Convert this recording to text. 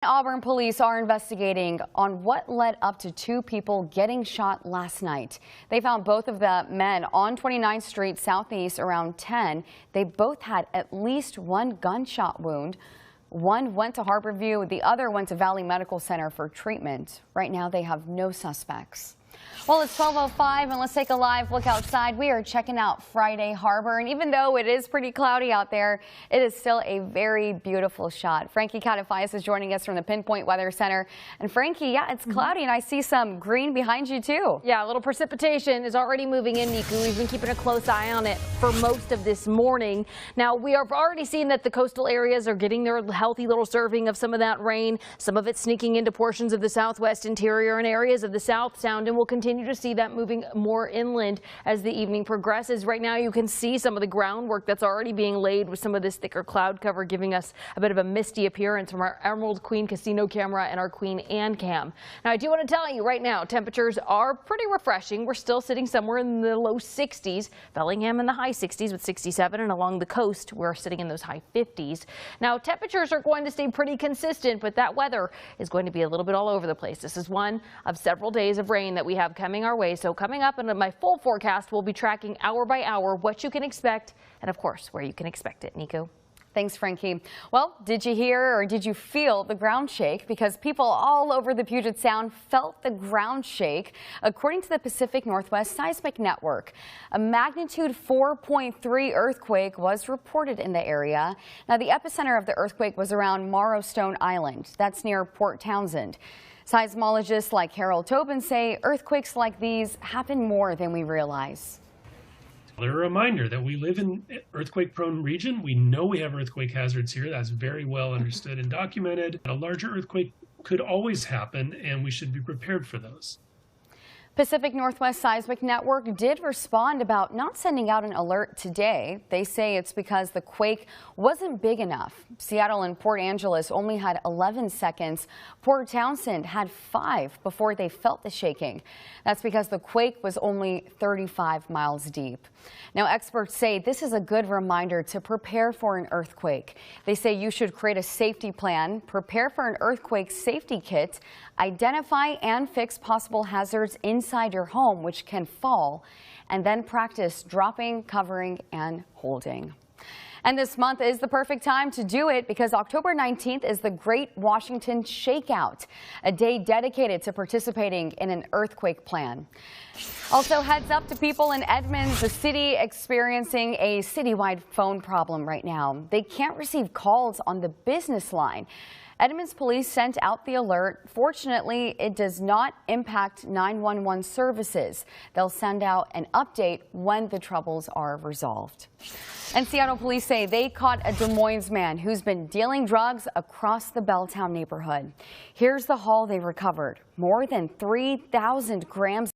Auburn police are investigating on what led up to two people getting shot last night. They found both of the men on 29th Street Southeast around 10. They both had at least one gunshot wound. One went to Harborview, the other went to Valley Medical Center for treatment. Right now they have no suspects. Well, it's 12:05 and let's take a live look outside. We are checking out Friday Harbor, and even though it is pretty cloudy out there, it is still a very beautiful shot. Frankie Catafias is joining us from the Pinpoint Weather Center. And Frankie, yeah, it's cloudy and I see some green behind you too. Yeah, a little precipitation is already moving in, Niku. We've been keeping a close eye on it for most of this morning. Now, we have already seen that the coastal areas are getting their healthy little serving of some of that rain. Some of it sneaking into portions of the southwest interior and areas of the South Sound, and we'll continue to see that moving more inland as the evening progresses. Right now you can see some of the groundwork that's already being laid with some of this thicker cloud cover, giving us a bit of a misty appearance from our Emerald Queen Casino camera and our Queen Anne cam. Now I do want to tell you right now, temperatures are pretty refreshing. We're still sitting somewhere in the low 60s, Bellingham in the high 60s with 67, and along the coast we're sitting in those high 50s. Now temperatures are going to stay pretty consistent, but that weather is going to be a little bit all over the place. This is one of several days of rain that we have coming our way. So coming up in my full forecast, we'll be tracking hour by hour what you can expect and of course where you can expect it. Nico. Thanks, Frankie. Well, did you hear or did you feel the ground shake? Because people all over the Puget Sound felt the ground shake. According to the Pacific Northwest Seismic Network, a magnitude 4.3 earthquake was reported in the area. Now, the epicenter of the earthquake was around Morrow Stone Island. That's near Port Townsend. Seismologists like Harold Tobin say earthquakes like these happen more than we realize. A reminder that we live in earthquake-prone region. We know we have earthquake hazards here. That's very well understood and documented. A larger earthquake could always happen, and we should be prepared for those. Pacific Northwest Seismic Network did respond about not sending out an alert today. They say it's because the quake wasn't big enough. Seattle and Port Angeles only had 11 seconds. Port Townsend had 5 before they felt the shaking. That's because the quake was only 35 miles deep. Now, experts say this is a good reminder to prepare for an earthquake. They say you should create a safety plan, prepare for an earthquake safety kit, identify and fix possible hazards inside your home which can fall, and then practice dropping, covering, and holding. And this month is the perfect time to do it because October 19th is the Great Washington Shakeout, a day dedicated to participating in an earthquake plan. Also, heads up to people in Edmonds, the city experiencing a citywide phone problem right now. They can't receive calls on the business line. Edmonds police sent out the alert. Fortunately, it does not impact 911 services. They'll send out an update when the troubles are resolved. And Seattle police say they caught a Des Moines man who's been dealing drugs across the Belltown neighborhood. Here's the haul they recovered: more than 3,000 grams